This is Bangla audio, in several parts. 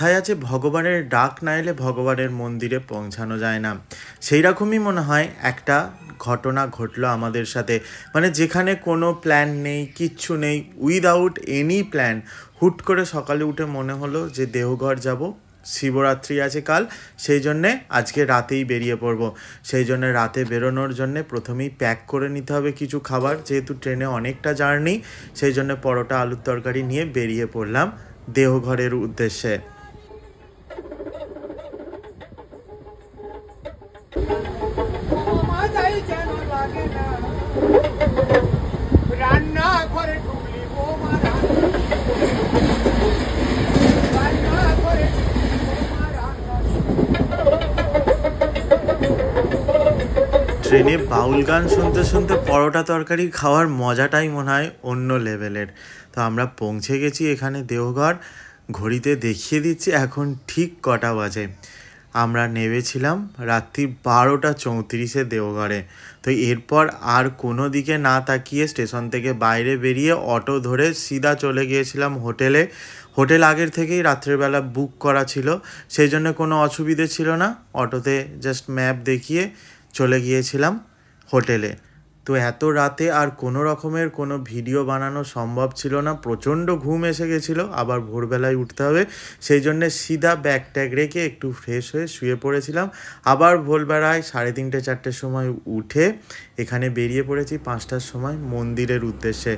কথায় আছে ভগবানের ডাক না এলে ভগবানের মন্দিরে পৌঁছানো যায় না। সেই রকমই মনে হয় একটা ঘটনা ঘটলো আমাদের সাথে, মানে যেখানে কোনো প্ল্যান নেই, কিচ্ছু নেই, উইদাউট এনি প্ল্যান হুট করে সকালে উঠে মনে হলো যে দেওঘর যাব, শিবরাত্রি আছে কাল, সেই জন্যে আজকে রাতেই বেরিয়ে পড়ব। সেই জন্যে রাতে বেরোনোর জন্যে প্রথমেই প্যাক করে নিতে হবে কিছু খাবার, যেহেতু ট্রেনে অনেকটা জার্নি। সেই জন্যে পরোটা আলুর তরকারি নিয়ে বেরিয়ে পড়লাম দেওঘরের উদ্দেশ্যে। ট্রেনে বাউল গান শুনতে শুনতে পরোটা তরকারি খাওয়ার মজাটাই মনে হয় অন্য লেভেলের। তো আমরা পৌঁছে গেছি এখানে দেওঘর। ঘড়িতে দেখিয়ে দিচ্ছি এখন ঠিক কটা বাজে। আমরা নেমেছিলাম রাত্রি 12:34 দেওঘরে। তো এরপর আর কোনো দিকে না তাকিয়ে স্টেশন থেকে বাইরে বেরিয়ে অটো ধরে সিধা চলে গিয়েছিলাম হোটেলে। হোটেল আগের থেকেই রাত্রেবেলা বুক করা ছিল, সেই জন্য কোনো অসুবিধে ছিল না। অটোতে জাস্ট ম্যাপ দেখিয়ে চলে গিয়েছিলাম হোটেলে। তো এত রাতে আর কোনো রকমের কোনো ভিডিও বানানো সম্ভব ছিল না, প্রচণ্ড ঘুম এসে গেছিলো, আবার ভোরবেলায় উঠতে হবে। সেই জন্যে সিধা ব্যাগ ট্যাগ রেখে একটু ফ্রেশ হয়ে শুয়ে পড়েছিলাম। আবার ভোরবেলায় 3:30-4টের সময় উঠে এখানে বেরিয়ে পড়েছি 5টার সময় মন্দিরের উদ্দেশ্যে।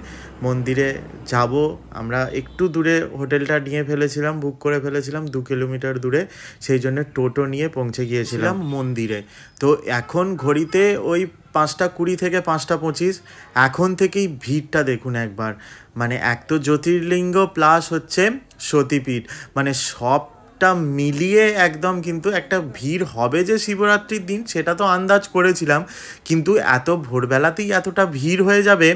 মন্দিরে যাব আমরা, একটু দূরে হোটেলটা নিয়ে ফেলেছিলাম, বুক করে ফেলেছিলাম 2 কিলোমিটার দূরে। সেই জন্য টোটো নিয়ে পৌঁছে গিয়েছিলাম মন্দিরে। তো এখন ঘড়িতে ওই 5:20 থেকে 5:25। এখন থেকেই ভিড়টা দেখুন একবার, মানে এক তো জ্যোতির্লিঙ্গ প্লাস হচ্ছে সতীপীঠ, মানে সবটা মিলিয়ে একদম কিন্তু একটা ভিড় হবে। যে শিবরাত্রির দিন সেটা তো আন্দাজ করেছিলাম, কিন্তু এত ভোরবেলাতেই এতটা ভিড় হয়ে যাবে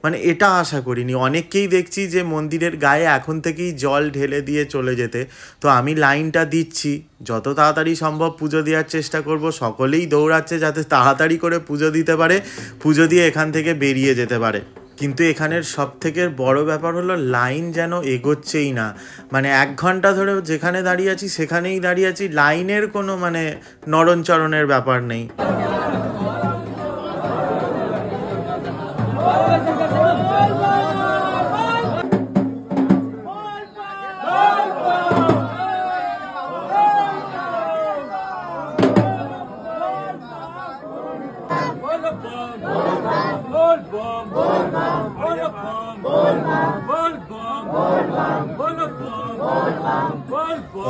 মানে এটা আশা করিনি। অনেককেই দেখছি যে মন্দিরের গায়ে এখন থেকেই জল ঢেলে দিয়ে চলে যেতে। তো আমি লাইনটা দিচ্ছি, যত তাড়াতাড়ি সম্ভব পুজো দেওয়ার চেষ্টা করব। সকলেই দৌড়াচ্ছে যাতে তাড়াতাড়ি করে পুজো দিতে পারে, পুজো দিয়ে এখান থেকে বেরিয়ে যেতে পারে। কিন্তু এখানের সবথেকে বড় ব্যাপার হলো লাইন যেন এগোচ্ছেই না। মানে 1 ঘন্টা ধরে যেখানে দাঁড়িয়ে আছি সেখানেই দাঁড়িয়ে আছি, লাইনের কোনো মানে নড়নচড়নের ব্যাপার নেই।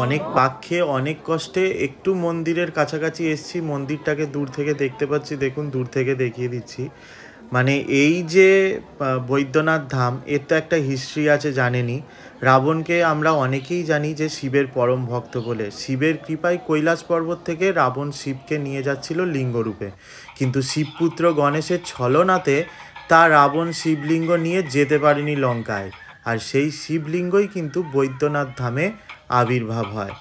অনেক পাক খেয়ে অনেক কষ্টে একটু মন্দিরের কাছাকাছি এসছি। মন্দিরটাকে দূর থেকে দেখতে পাচ্ছি, দেখুন দূর থেকে দেখিয়ে দিচ্ছি। মানে এই যে বৈদ্যনাথ ধাম, এর তো একটা হিস্ট্রি আছে জানেনই। রাবণকে আমরা অনেকেই জানি যে শিবের পরম ভক্ত বলে। শিবের কৃপায় কৈলাস পর্বত থেকে রাবণ শিবকে নিয়ে যাচ্ছিল লিঙ্গরূপে, কিন্তু শিবপুত্র গণেশের ছলনাতে তা রাবণ শিবলিঙ্গ নিয়ে যেতে পারেনি লঙ্কায়। আর সেই শিবলিঙ্গই কিন্তু বৈদ্যনাথ ধামে আবির্ভাব হয়।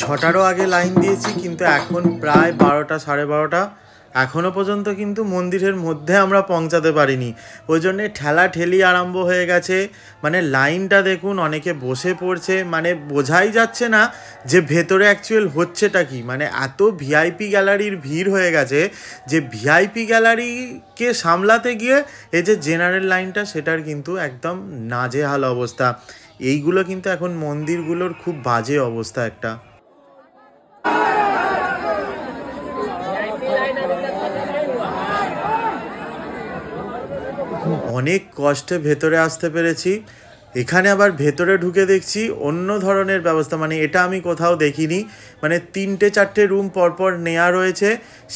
ছটারও আগে লাইন দিয়েছি, কিন্তু এখন প্রায় 12টা, 12:30। এখনও পর্যন্ত কিন্তু মন্দিরের মধ্যে আমরা পৌঁছাতে পারিনি। ওই জন্যে ঠেলাঠেলি আরম্ভ হয়ে গেছে। মানে লাইনটা দেখুন, অনেকে বসে পড়ছে, মানে বোঝাই যাচ্ছে না যে ভেতরে অ্যাকচুয়াল হচ্ছেটা কি। মানে এত ভিআইপি গ্যালারির ভিড় হয়ে গেছে যে ভিআইপি গ্যালারিকে সামলাতে গিয়ে এই যে জেনারেল লাইনটা, সেটার কিন্তু একদম নাজেহাল অবস্থা। এইগুলো কিন্তু এখন মন্দিরগুলোর খুব বাজে অবস্থা একটা। অনেক কষ্টে ভেতরে আসতে পেরেছি। এখানে আবার ভেতরে ঢুকে দেখছি অন্য ধরনের ব্যবস্থা, মানে এটা আমি কোথাও দেখিনি। মানে 3-4টে রুম পরপর নেওয়া রয়েছে,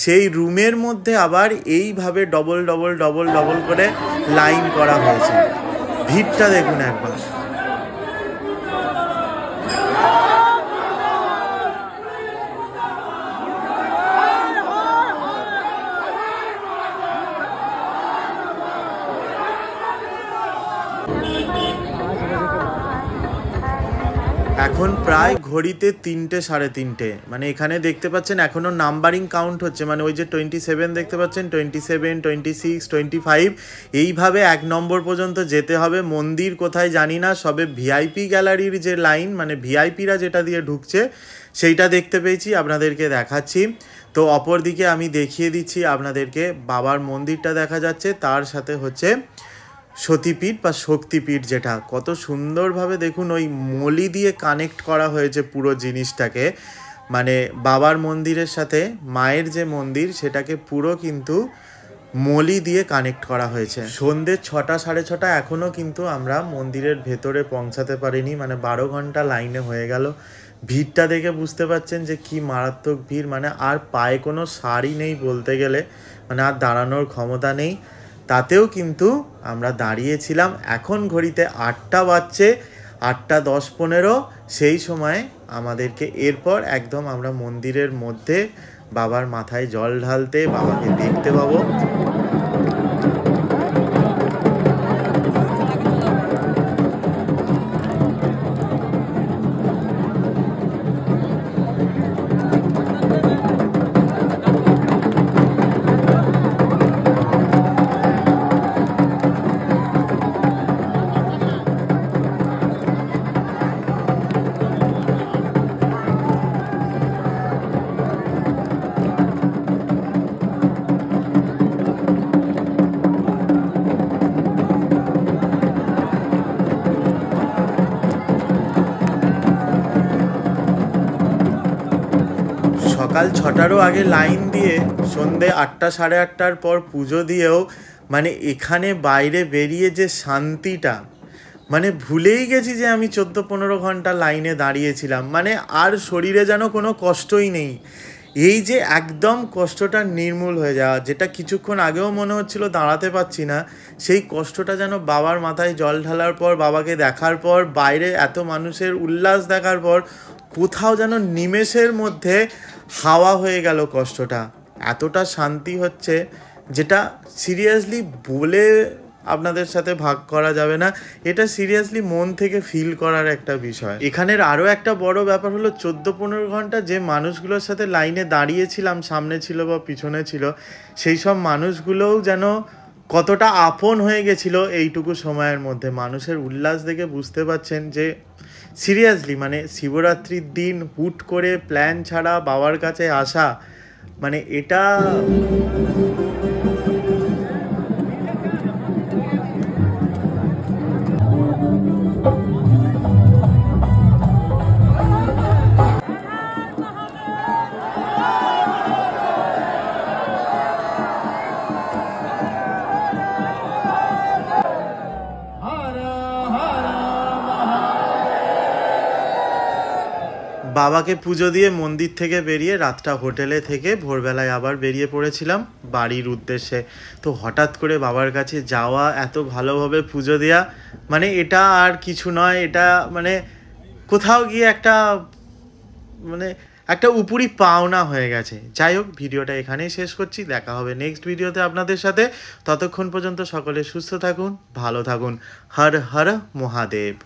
সেই রুমের মধ্যে আবার এইভাবে ডবল ডবল ডবল ডবল করে লাইন করা হয়েছে। ভিড়টা দেখুন একবার। এখন প্রায় ঘড়িতে 3টে সাড়ে 3টে, মানে এখানে দেখতে পাচ্ছেন এখনও নাম্বারিং কাউন্ট হচ্ছে, মানে ওই যে 27 দেখতে পাচ্ছেন, 27, 26, 25 এইভাবে 1 নম্বর পর্যন্ত যেতে হবে। মন্দির কোথায় জানি না, সবে ভিআইপি গ্যালারির যে লাইন, মানে ভিআইপিরা যেটা দিয়ে ঢুকছে সেইটা দেখতে পেয়েছি, আপনাদেরকে দেখাচ্ছি। তো অপর দিকে আমি দেখিয়ে দিচ্ছি আপনাদেরকে, বাবার মন্দিরটা দেখা যাচ্ছে, তার সাথে হচ্ছে সতীপীঠ বা শক্তিপীঠ, যেটা কত সুন্দরভাবে দেখুন ওই মলি দিয়ে কানেক্ট করা হয়েছে পুরো জিনিসটাকে, মানে বাবার মন্দিরের সাথে মায়ের যে মন্দির সেটাকে পুরো কিন্তু মলি দিয়ে কানেক্ট করা হয়েছে। সন্ধ্যে 6টা সাড়ে 6টা এখনও কিন্তু আমরা মন্দিরের ভেতরে পৌঁছাতে পারিনি, মানে 12 ঘন্টা লাইনে হয়ে গেল। ভিড়টা দেখে বুঝতে পারছেন যে কি মারাত্মক ভিড়, মানে আর পায়ে কোনো সারই নেই বলতে গেলে, মানে আর দাঁড়ানোর ক্ষমতা নেই। তাতেও কিন্তু আমরা দাঁড়িয়েছিলাম। এখন ঘড়িতে 8টা বাজছে, 8টা 10-15, সেই সময় আমাদেরকে এরপর একদম আমরা মন্দিরের মধ্যে বাবার মাথায় জল ঢালতে, বাবাকে দেখতে পাবো। সকাল 6টারও আগে লাইন দিয়ে সন্ধে 8টা সাড়ে 8টার পর পুজো দিয়েও মানে এখানে বাইরে বেরিয়ে যে শান্তিটা, মানে ভুলেই গেছি যে আমি 14-15 ঘন্টা লাইনে দাঁড়িয়েছিলাম, মানে আর শরীরে যেন কোনো কষ্টই নেই। এই যে একদম কষ্টটা নির্মূল হয়ে যাওয়া, যেটা কিছুক্ষণ আগেও মনে হচ্ছিল দাঁড়াতে পারছি না, সেই কষ্টটা যেন বাবার মাথায় জল ঢালার পর, বাবাকে দেখার পর, বাইরে এত মানুষের উল্লাস দেখার পর কোথাও যেন নিমেষের মধ্যে হাওয়া হয়ে গেল কষ্টটা। এতটা শান্তি হচ্ছে যেটা সিরিয়াসলি বলে আপনাদের সাথে ভাগ করা যাবে না, এটা সিরিয়াসলি মন থেকে ফিল করার একটা বিষয়। এখানের আরও একটা বড় ব্যাপার হলো 14-15 ঘন্টা যে মানুষগুলোর সাথে লাইনে দাঁড়িয়েছিলাম, সামনে ছিল বা পিছনে ছিল, সেই সব মানুষগুলোও যেন কতটা আপন হয়ে গেছিলো এইটুকু সময়ের মধ্যে। মানুষের উল্লাস দেখে বুঝতে পারছেন যে সিরিয়াসলি মানে শিবরাত্রির দিন হুট করে প্ল্যান ছাড়া বাবার কাছে আসা, মানে এটা বাবাকে পুজো দিয়ে মন্দির থেকে বেরিয়ে রাতটা হোটেলে থেকে ভোরবেলায় আবার বেরিয়ে পড়েছিলাম বাড়ির উদ্দেশ্যে। তো হঠাৎ করে বাবার কাছে যাওয়া, এত ভালোভাবে পুজো দেওয়া, মানে এটা আর কিছু নয়, এটা মানে কোথাও গিয়ে একটা উপরি পাওনা হয়ে গেছে। যাই হোক, ভিডিওটা এখানেই শেষ করছি, দেখা হবে নেক্সট ভিডিওতে আপনাদের সাথে। ততক্ষণ পর্যন্ত সকলে সুস্থ থাকুন, ভালো থাকুন। হর হর মহাদেব।